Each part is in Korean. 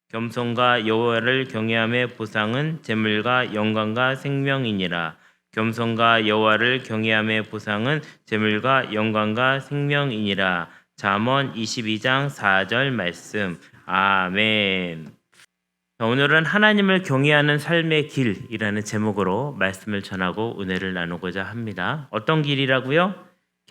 겸손과 여호와를 경외함의 보상은 재물과 영광과 생명이니라. 겸손과 여호와를 경외함의 보상은 재물과 영광과 생명이니라. 잠언 22장 4절 말씀. 아멘. 오늘은 하나님을 경외하는 삶의 길이라는 제목으로 말씀을 전하고 은혜를 나누고자 합니다. 어떤 길이라고요?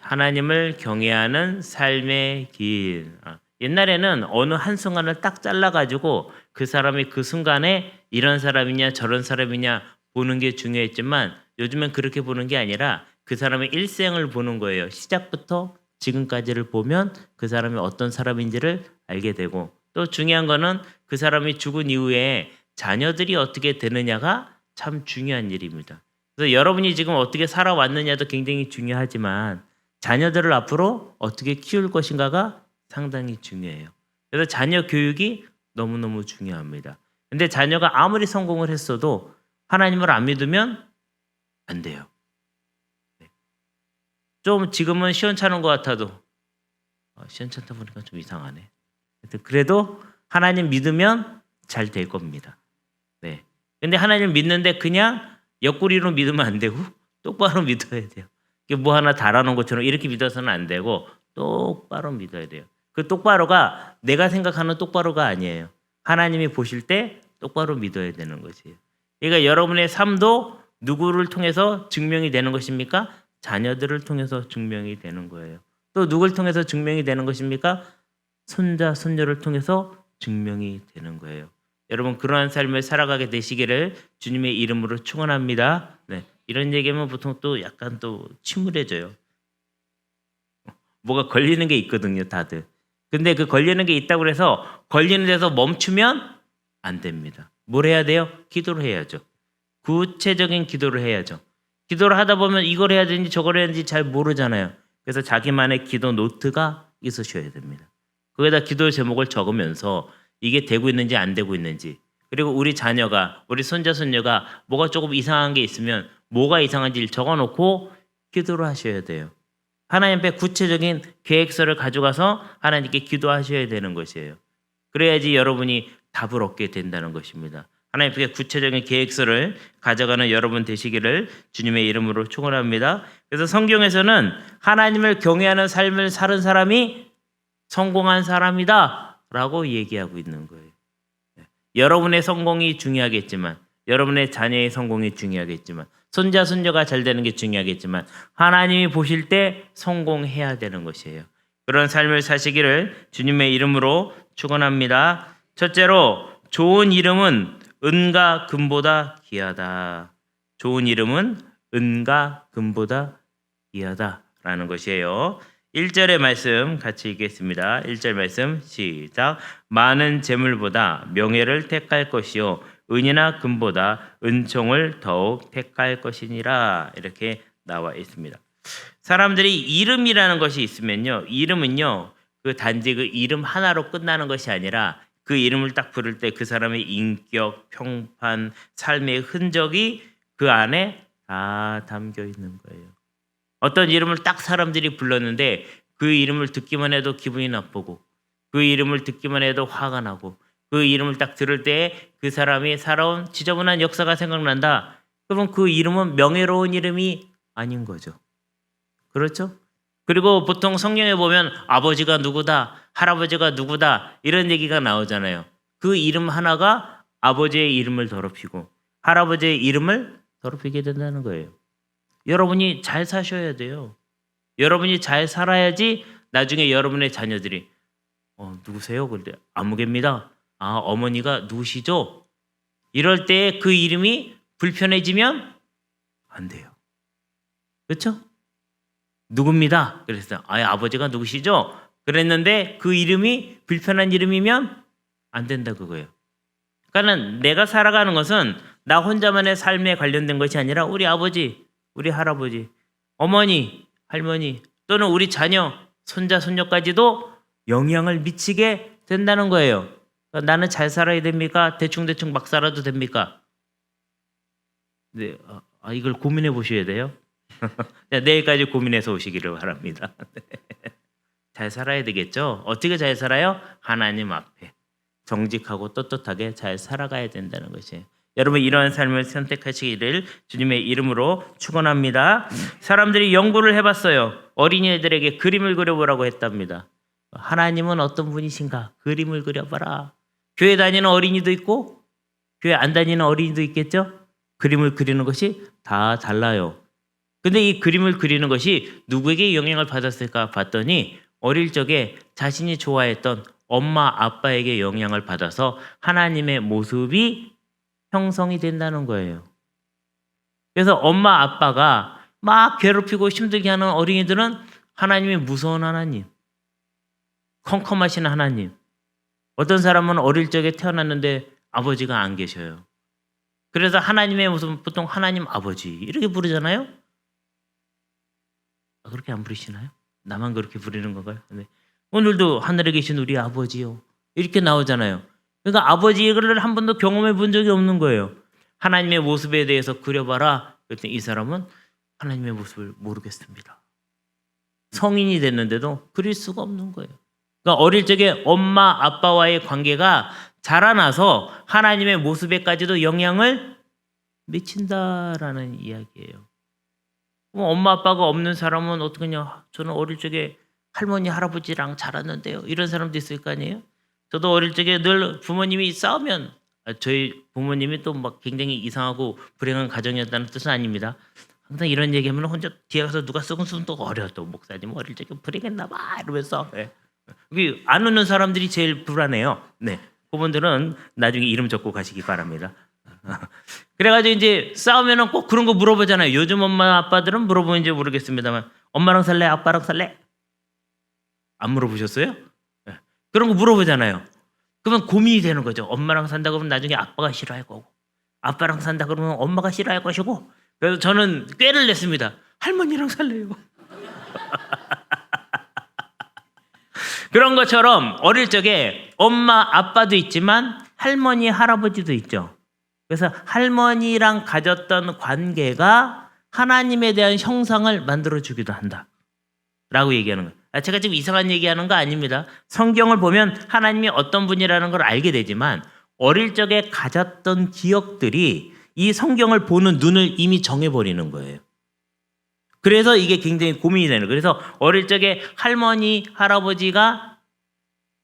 하나님을 경외하는 삶의 길. 옛날에는 어느 한순간을 딱 잘라가지고 그 사람이 그 순간에 이런 사람이냐 저런 사람이냐 보는 게 중요했지만 요즘엔 그렇게 보는 게 아니라 그 사람의 일생을 보는 거예요. 시작부터 지금까지를 보면 그 사람이 어떤 사람인지를 알게 되고, 또 중요한 거는 그 사람이 죽은 이후에 자녀들이 어떻게 되느냐가 참 중요한 일입니다. 그래서 여러분이 지금 어떻게 살아왔느냐도 굉장히 중요하지만 자녀들을 앞으로 어떻게 키울 것인가가 상당히 중요해요. 그래서 자녀 교육이 너무너무 중요합니다. 근데 자녀가 아무리 성공을 했어도 하나님을 안 믿으면 안 돼요. 좀 지금은 시원찮은 것 같아도 시원찮다 보니까 좀 이상하네. 그래도 하나님 믿으면 잘 될 겁니다. 네. 근데 하나님 믿는데 그냥 옆구리로 믿으면 안 되고 똑바로 믿어야 돼요. 뭐 하나 달아놓은 것처럼 이렇게 믿어서는 안 되고 똑바로 믿어야 돼요. 그 똑바로가 내가 생각하는 똑바로가 아니에요. 하나님이 보실 때 똑바로 믿어야 되는 것이에요. 그러니까 여러분의 삶도 누구를 통해서 증명이 되는 것입니까? 자녀들을 통해서 증명이 되는 거예요. 또 누굴 통해서 증명이 되는 것입니까? 손자, 손녀를 통해서 증명이 되는 거예요. 여러분 그러한 삶을 살아가게 되시기를 주님의 이름으로 축원합니다. 네, 이런 얘기하면 보통 또 약간 또 침울해져요. 뭐가 걸리는 게 있거든요, 다들. 근데 그 걸리는 게 있다고 해서 걸리는 데서 멈추면 안 됩니다. 뭘 해야 돼요? 기도를 해야죠. 구체적인 기도를 해야죠. 기도를 하다 보면 이걸 해야 되는지 저걸 해야 되는지 잘 모르잖아요. 그래서 자기만의 기도 노트가 있으셔야 됩니다. 거기다 기도 제목을 적으면서 이게 되고 있는지 안 되고 있는지, 그리고 우리 자녀가, 우리 손자 손녀가 뭐가 조금 이상한 게 있으면 뭐가 이상한지를 적어놓고 기도를 하셔야 돼요. 하나님 앞에 구체적인 계획서를 가져가서 하나님께 기도하셔야 되는 것이에요. 그래야지 여러분이 답을 얻게 된다는 것입니다. 하나님께 구체적인 계획서를 가져가는 여러분 되시기를 주님의 이름으로 축원합니다. 그래서 성경에서는 하나님을 경외하는 삶을 사는 사람이 성공한 사람이다 라고 얘기하고 있는 거예요. 여러분의 성공이 중요하겠지만, 여러분의 자녀의 성공이 중요하겠지만, 손자 손녀가 잘 되는 게 중요하겠지만 하나님이 보실 때 성공해야 되는 것이에요. 그런 삶을 사시기를 주님의 이름으로 축원합니다. 첫째로, 좋은 이름은 은과 금보다 귀하다. 좋은 이름은 은과 금보다 귀하다라는 것이에요. 1절의 말씀 같이 읽겠습니다. 1절 말씀 시작. 많은 재물보다 명예를 택할 것이요 은이나 금보다 은총을 더욱 택할 것이니라. 이렇게 나와 있습니다. 사람들이 이름이라는 것이 있으면요, 이름은요 그 단지 그 이름 하나로 끝나는 것이 아니라 그 이름을 딱 부를 때 그 사람의 인격, 평판, 삶의 흔적이 그 안에 다 담겨 있는 거예요. 어떤 이름을 딱 사람들이 불렀는데 그 이름을 듣기만 해도 기분이 나쁘고, 그 이름을 듣기만 해도 화가 나고, 그 이름을 딱 들을 때 그 사람이 살아온 지저분한 역사가 생각난다. 그러면 그 이름은 명예로운 이름이 아닌 거죠. 그렇죠? 그리고 보통 성경에 보면 아버지가 누구다, 할아버지가 누구다 이런 얘기가 나오잖아요. 그 이름 하나가 아버지의 이름을 더럽히고 할아버지의 이름을 더럽히게 된다는 거예요. 여러분이 잘 사셔야 돼요. 여러분이 잘 살아야지 나중에 여러분의 자녀들이 누구세요? 그런데 아무개입니다. 아, 어머니가 누구시죠? 이럴 때 그 이름이 불편해지면 안 돼요. 그렇죠? 누굽니다. 그래서 아버지가 누구시죠? 그랬는데 그 이름이 불편한 이름이면 안 된다 그거예요. 그러니까 내가 살아가는 것은 나 혼자만의 삶에 관련된 것이 아니라 우리 아버지, 우리 할아버지, 어머니, 할머니 또는 우리 자녀, 손자, 손녀까지도 영향을 미치게 된다는 거예요. 그러니까 나는 잘 살아야 됩니까? 대충대충 막 살아도 됩니까? 네, 이걸 고민해 보셔야 돼요. 내일까지 고민해서 오시기를 바랍니다. 잘 살아야 되겠죠? 어떻게 잘 살아요? 하나님 앞에. 정직하고 떳떳하게 잘 살아가야 된다는 것이에요. 여러분 이러한 삶을 선택하시기를 주님의 이름으로 축원합니다. 사람들이 연구를 해봤어요. 어린이들에게 그림을 그려보라고 했답니다. 하나님은 어떤 분이신가? 그림을 그려봐라. 교회 다니는 어린이도 있고 교회 안 다니는 어린이도 있겠죠? 그림을 그리는 것이 다 달라요. 근데 이 그림을 그리는 것이 누구에게 영향을 받았을까 봤더니 어릴 적에 자신이 좋아했던 엄마 아빠에게 영향을 받아서 하나님의 모습이 형성이 된다는 거예요. 그래서 엄마 아빠가 막 괴롭히고 힘들게 하는 어린이들은 하나님이 무서운 하나님, 컴컴하신 하나님. 어떤 사람은 어릴 적에 태어났는데 아버지가 안 계셔요. 그래서 하나님의 모습은 보통 하나님 아버지 이렇게 부르잖아요. 그렇게 안 부르시나요? 나만 그렇게 부르는 건가요? 네. 오늘도 하늘에 계신 우리 아버지요 이렇게 나오잖아요. 그러니까 아버지를 한 번도 경험해 본 적이 없는 거예요. 하나님의 모습에 대해서 그려봐라. 그랬더니 이 사람은 하나님의 모습을 모르겠습니다. 성인이 됐는데도 그릴 수가 없는 거예요. 그러니까 어릴 적에 엄마 아빠와의 관계가 자라나서 하나님의 모습에까지도 영향을 미친다라는 이야기예요. 엄마 아빠가 없는 사람은 어떡하냐? 저는 어릴 적에 할머니 할아버지랑 자랐는데요. 이런 사람도 있을 거 아니에요? 저도 어릴 적에 늘 부모님이 싸우면 저희 부모님이 또 막 굉장히 이상하고 불행한 가정이었다는 뜻은 아닙니다. 항상 이런 얘기하면 혼자 뒤에 가서 누가 썩은 또 어려 또 목사님 어릴 적에 불행했나 봐 이러면서 여기 안 웃는 사람들이 제일 불안해요. 네, 그분들은 나중에 이름 적고 가시기 바랍니다. 그래가지고 이제 싸우면은 꼭 그런 거 물어보잖아요. 요즘 엄마 아빠들은 물어보는지 모르겠습니다만 엄마랑 살래 아빠랑 살래? 안 물어보셨어요? 네. 그런 거 물어보잖아요. 그러면 고민이 되는 거죠. 엄마랑 산다 그러면 나중에 아빠가 싫어할 거고 아빠랑 산다 그러면 엄마가 싫어할 것이고 그래서 저는 꾀를 냈습니다. 할머니랑 살래요. 그런 것처럼 어릴 적에 엄마 아빠도 있지만 할머니 할아버지도 있죠. 그래서 할머니랑 가졌던 관계가 하나님에 대한 형상을 만들어주기도 한다 라고 얘기하는 거예요. 제가 지금 이상한 얘기하는 거 아닙니다. 성경을 보면 하나님이 어떤 분이라는 걸 알게 되지만 어릴 적에 가졌던 기억들이 이 성경을 보는 눈을 이미 정해버리는 거예요. 그래서 이게 굉장히 고민이 되는 거예요. 그래서 어릴 적에 할머니 할아버지가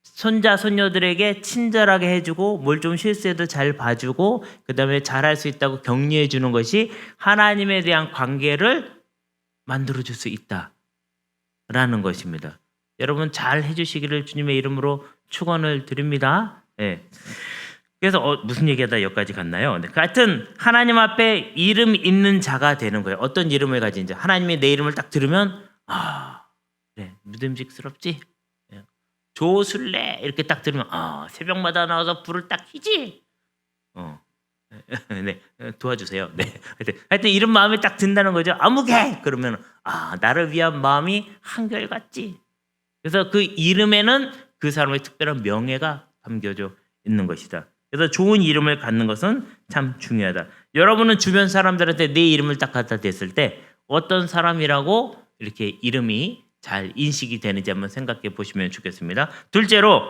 손자 손녀들에게 친절하게 해주고 뭘 좀 실수해도 잘 봐주고 그 다음에 잘할 수 있다고 격려해 주는 것이 하나님에 대한 관계를 만들어줄 수 있다라는 것입니다. 여러분 잘 해주시기를 주님의 이름으로 축원을 드립니다. 네. 그래서 무슨 얘기하다 여기까지 갔나요? 네. 하여튼 하나님 앞에 이름 있는 자가 되는 거예요. 어떤 이름을 가진지 하나님이 내 이름을 딱 들으면 그래 믿음직스럽지? 조술래 이렇게 딱 들으면 새벽마다 나와서 불을 딱 켜지. 네 도와주세요. 네 하여튼 이런 마음이 딱 든다는 거죠. 아무개 그러면 나를 위한 마음이 한결같지. 그래서 그 이름에는 그 사람의 특별한 명예가 담겨져 있는 것이다. 그래서 좋은 이름을 갖는 것은 참 중요하다. 여러분은 주변 사람들한테 내 이름을 딱 갖다 댔을 때 어떤 사람이라고 이렇게 이름이 잘 인식이 되는지 한번 생각해 보시면 좋겠습니다. 둘째로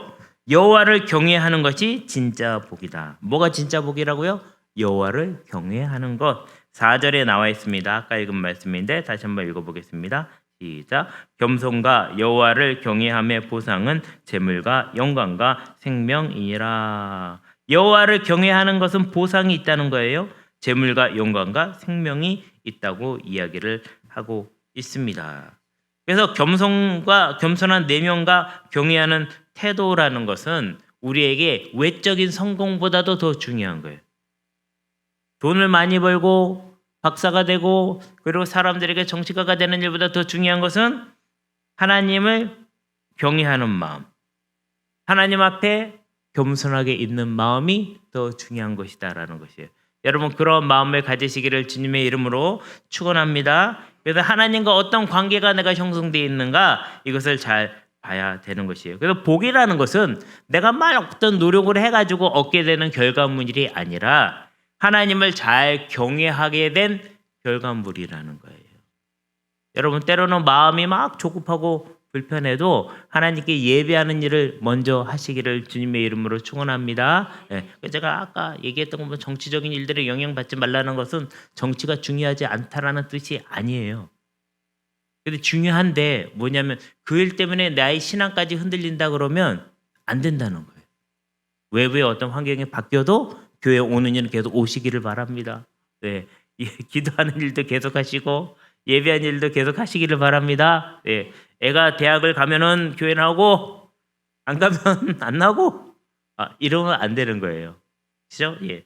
여호와를 경외하는 것이 진짜 복이다. 뭐가 진짜 복이라고요? 여호와를 경외하는 것. 4절에 나와 있습니다. 아까 읽은 말씀인데 다시 한번 읽어보겠습니다. 시작. 겸손과 여호와를 경외함의 보상은 재물과 영광과 생명이니라. 여호와를 경외하는 것은 보상이 있다는 거예요. 재물과 영광과 생명이 있다고 이야기를 하고 있습니다. 그래서 겸손한 내면과 경외하는 태도라는 것은 우리에게 외적인 성공보다도 더 중요한 거예요. 돈을 많이 벌고 박사가 되고 그리고 사람들에게 정치가가 되는 일보다 더 중요한 것은 하나님을 경외하는 마음, 하나님 앞에 겸손하게 있는 마음이 더 중요한 것이다라는 것이에요. 여러분 그런 마음을 가지시기를 주님의 이름으로 축원합니다. 그래서 하나님과 어떤 관계가 내가 형성되어 있는가 이것을 잘 봐야 되는 것이에요. 그래서 복이라는 것은 내가 막 어떤 노력을 해가지고 얻게 되는 결과물이 아니라 하나님을 잘 경외하게 된 결과물이라는 거예요. 여러분 때로는 마음이 막 조급하고 불편해도 하나님께 예배하는 일을 먼저 하시기를 주님의 이름으로 축원합니다. 예, 제가 아까 얘기했던 거 뭐 정치적인 일들에 영향받지 말라는 것은 정치가 중요하지 않다라는 뜻이 아니에요. 근데 중요한데 뭐냐면 그 일 때문에 나의 신앙까지 흔들린다 그러면 안 된다는 거예요. 외부의 어떤 환경이 바뀌어도 교회 오는 일은 계속 오시기를 바랍니다. 네, 기도하는 일도 계속 하시고 예배하는 일도 계속 하시기를 바랍니다. 네, 애가 대학을 가면은 교회 나오고 안 가면 안 나오고 이러면 안 되는 거예요. 그렇죠? 예.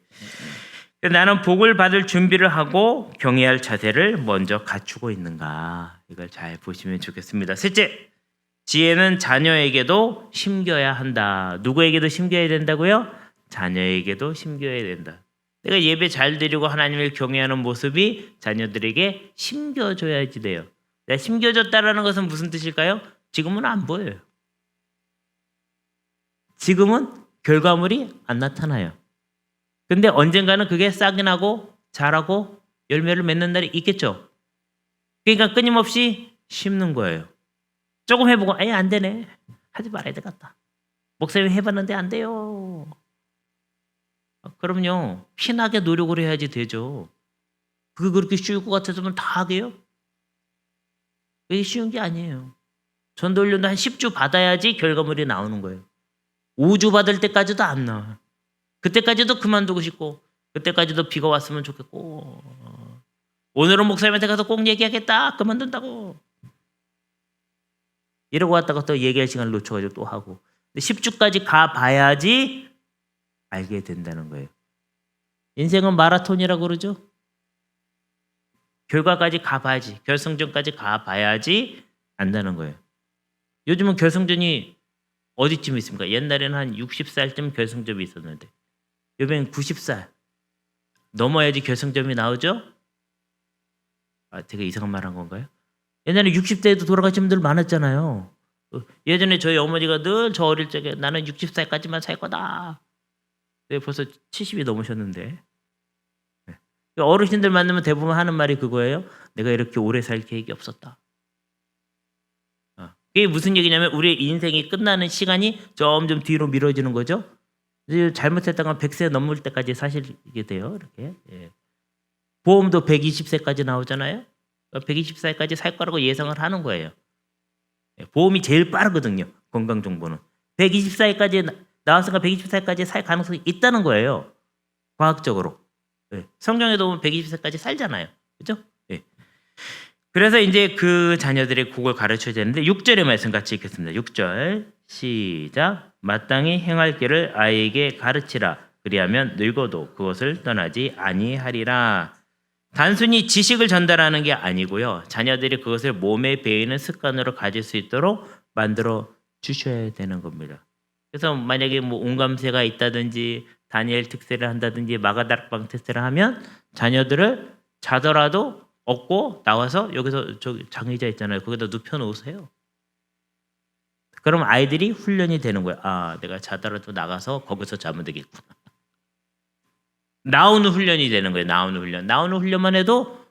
나는 복을 받을 준비를 하고 경외할 자세를 먼저 갖추고 있는가, 이걸 잘 보시면 좋겠습니다. 셋째, 지혜는 자녀에게도 심겨야 한다. 누구에게도 심겨야 된다고요? 자녀에게도 심겨야 된다. 내가 예배 잘 드리고 하나님을 경외하는 모습이 자녀들에게 심겨져야지 돼요. 내가 심겨졌다라는 것은 무슨 뜻일까요? 지금은 안 보여요. 지금은 결과물이 안 나타나요. 근데 언젠가는 그게 싹이 나고 자라고 열매를 맺는 날이 있겠죠. 그러니까 끊임없이 심는 거예요. 조금 해보고 아예 안 되네. 하지 말아야 되겠다. 목사님 해봤는데 안 돼요. 그럼요. 피나게 노력을 해야지 되죠. 그게 그렇게 쉬울 것 같아서면 다 하게요? 그게 쉬운 게 아니에요. 전도훈련도 한 10주 받아야지 결과물이 나오는 거예요. 5주 받을 때까지도 안 나와요. 그때까지도 그만두고 싶고 그때까지도 비가 왔으면 좋겠고 오늘은 목사님한테 가서 꼭 얘기하겠다. 그만둔다고. 이러고 왔다가 또 얘기할 시간을 놓쳐가지고 또 하고 10주까지 가봐야지 알게 된다는 거예요. 인생은 마라톤이라고 그러죠. 결과까지 가봐야지, 결승전까지 가봐야지 안다는 거예요. 요즘은 결승전이 어디쯤 있습니까? 옛날에는 한 60살쯤 결승점이 있었는데 요즘엔 90살 넘어야지 결승점이 나오죠? 되게 이상한 말 한 건가요? 옛날에 60대에도 돌아가신 분들 많았잖아요. 예전에 저희 어머니가 늘 저 어릴 적에 나는 60살까지만 살 거다. 네, 벌써 70이 넘으셨는데. 네. 어르신들 만나면 대부분 하는 말이 그거예요. 내가 이렇게 오래 살 계획이 없었다. 그게 무슨 얘기냐면 우리의 인생이 끝나는 시간이 점점 뒤로 미뤄지는 거죠. 잘못했다가 100세 넘을 때까지 사시게 돼요. 이렇게. 예. 보험도 120세까지 나오잖아요. 120살까지 살 거라고 예상을 하는 거예요. 예. 보험이 제일 빠르거든요. 건강정보는. 120살까지 나왔으니까 120살까지 살 가능성이 있다는 거예요. 과학적으로. 예. 성경에도 보면 120살까지 살잖아요. 그렇죠? 예. 그래서 이제 그 자녀들의 그걸 가르쳐야 되는데 6절의 말씀 같이 읽겠습니다. 6절 시작. 마땅히 행할 길을 아이에게 가르치라. 그리하면 늙어도 그것을 떠나지 아니하리라. 단순히 지식을 전달하는 게 아니고요. 자녀들이 그것을 몸에 배이는 습관으로 가질 수 있도록 만들어 주셔야 되는 겁니다. 그래서 만약에 뭐 온감세가 있다든지 다니엘 특세를 한다든지 마가다락방 특세를 하면 자녀들을 자더라도 얻고 나와서 여기서 저 장의자 있잖아요. 거기다 눕혀 놓으세요. 그럼 아이들이 훈련이 되는 거예요. 내가 자더라도 나가서 거기서 자면 되겠구나. 나오는 훈련이 되는 거예요. 나오는 훈련만 해도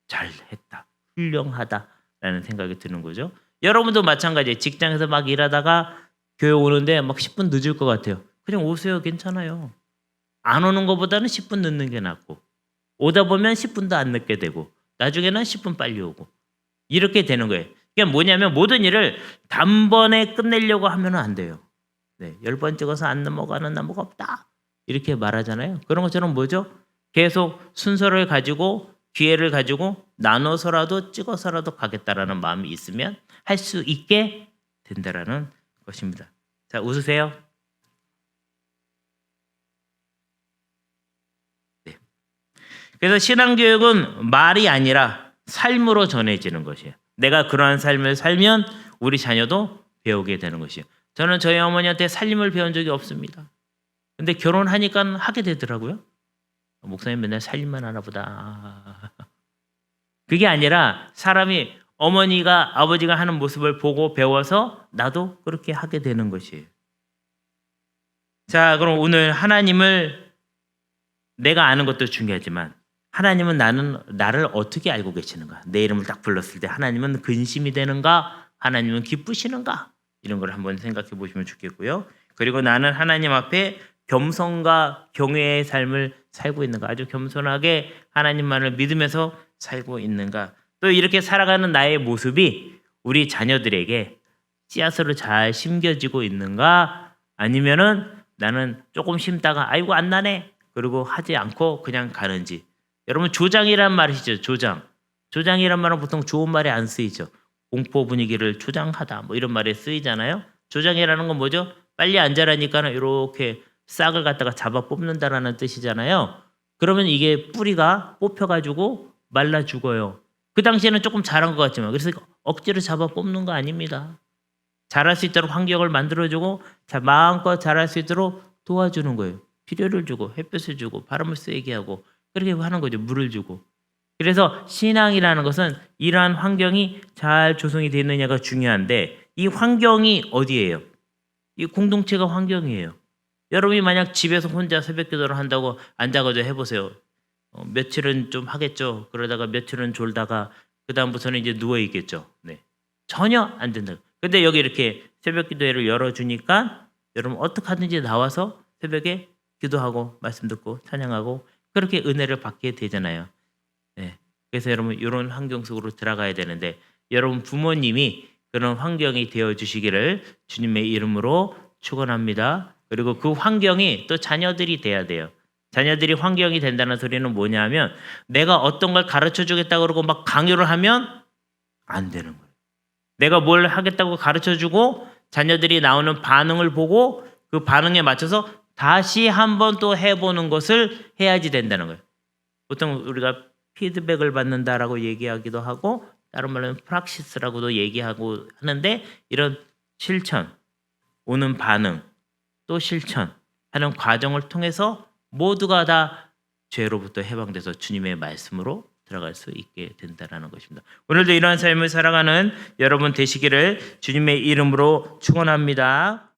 잘했다. 훌륭하다라는 생각이 드는 거죠. 여러분도 마찬가지예요. 직장에서 막 일하다가 교회 오는데 막 10분 늦을 것 같아요. 그냥 오세요. 괜찮아요. 안 오는 것보다는 10분 늦는 게 낫고 오다 보면 10분도 안 늦게 되고 나중에는 10분 빨리 오고 이렇게 되는 거예요. 그러니까 뭐냐면 모든 일을 단번에 끝내려고 하면 안 돼요. 네, 10번 찍어서 안 넘어가는 나무가 없다. 이렇게 말하잖아요. 그런 것처럼 뭐죠? 계속 순서를 가지고 기회를 가지고 나눠서라도 찍어서라도 가겠다라는 마음이 있으면 할 수 있게 된다라는 것입니다. 자, 웃으세요. 네. 그래서 신앙교육은 말이 아니라 삶으로 전해지는 것이에요. 내가 그러한 삶을 살면 우리 자녀도 배우게 되는 것이에요. 저는 저희 어머니한테 살림을 배운 적이 없습니다. 근데 결혼하니까 하게 되더라고요. 목사님 맨날 살림만 하나 보다. 그게 아니라 사람이 어머니가 아버지가 하는 모습을 보고 배워서 나도 그렇게 하게 되는 것이에요. 자, 그럼 오늘 하나님을 내가 아는 것도 중요하지만 하나님은 나를 어떻게 알고 계시는가? 내 이름을 딱 불렀을 때 하나님은 근심이 되는가? 하나님은 기쁘시는가? 이런 걸 한번 생각해 보시면 좋겠고요. 그리고 나는 하나님 앞에 겸손과 경외의 삶을 살고 있는가? 아주 겸손하게 하나님만을 믿으면서 살고 있는가? 또 이렇게 살아가는 나의 모습이 우리 자녀들에게 씨앗으로 잘 심겨지고 있는가? 아니면은 나는 조금 심다가 아이고 안 나네. 그리고 하지 않고 그냥 가는지. 여러분 조장이란 말이시죠. 조장. 조장이란 말은 보통 좋은 말에 안 쓰이죠. 공포 분위기를 조장하다 뭐 이런 말에 쓰이잖아요. 조장이라는 건 뭐죠? 빨리 앉아라니까는 이렇게 싹을 갖다가 잡아 뽑는다라는 뜻이잖아요. 그러면 이게 뿌리가 뽑혀가지고 말라 죽어요. 그 당시에는 조금 잘한 것 같지만 그래서 억지로 잡아 뽑는 거 아닙니다. 자랄 수 있도록 환경을 만들어주고 마음껏 자랄 수 있도록 도와주는 거예요. 비료를 주고 햇볕을 주고 바람을 쐬게 하고 그렇게 하는 거죠. 물을 주고. 그래서 신앙이라는 것은 이러한 환경이 잘 조성이 되어 있느냐가 중요한데 이 환경이 어디예요? 이 공동체가 환경이에요. 여러분이 만약 집에서 혼자 새벽 기도를 한다고 앉아가지고 해보세요. 며칠은 좀 하겠죠. 그러다가 며칠은 졸다가 그 다음부터는 이제 누워 있겠죠. 네. 전혀 안 된다. 근데 여기 이렇게 새벽 기도회를 열어주니까 여러분 어떻게 하든지 나와서 새벽에 기도하고 말씀 듣고 찬양하고 그렇게 은혜를 받게 되잖아요. 네. 그래서 여러분 이런 환경 속으로 들어가야 되는데 여러분 부모님이 그런 환경이 되어 주시기를 주님의 이름으로 축원합니다. 그리고 그 환경이 또 자녀들이 돼야 돼요. 자녀들이 환경이 된다는 소리는 뭐냐면 내가 어떤 걸 가르쳐 주겠다고 그러고 막 강요를 하면 안 되는 거예요. 내가 뭘 하겠다고 가르쳐 주고 자녀들이 나오는 반응을 보고 그 반응에 맞춰서 다시 한번 또 해보는 것을 해야지 된다는 거예요. 보통 우리가 피드백을 받는다라고 얘기하기도 하고 다른 말로는 프락시스라고도 얘기하고 하는데 이런 실천, 오는 반응, 또 실천하는 과정을 통해서 모두가 다 죄로부터 해방돼서 주님의 말씀으로 들어갈 수 있게 된다는 것입니다. 오늘도 이러한 삶을 살아가는 여러분 되시기를 주님의 이름으로 축원합니다.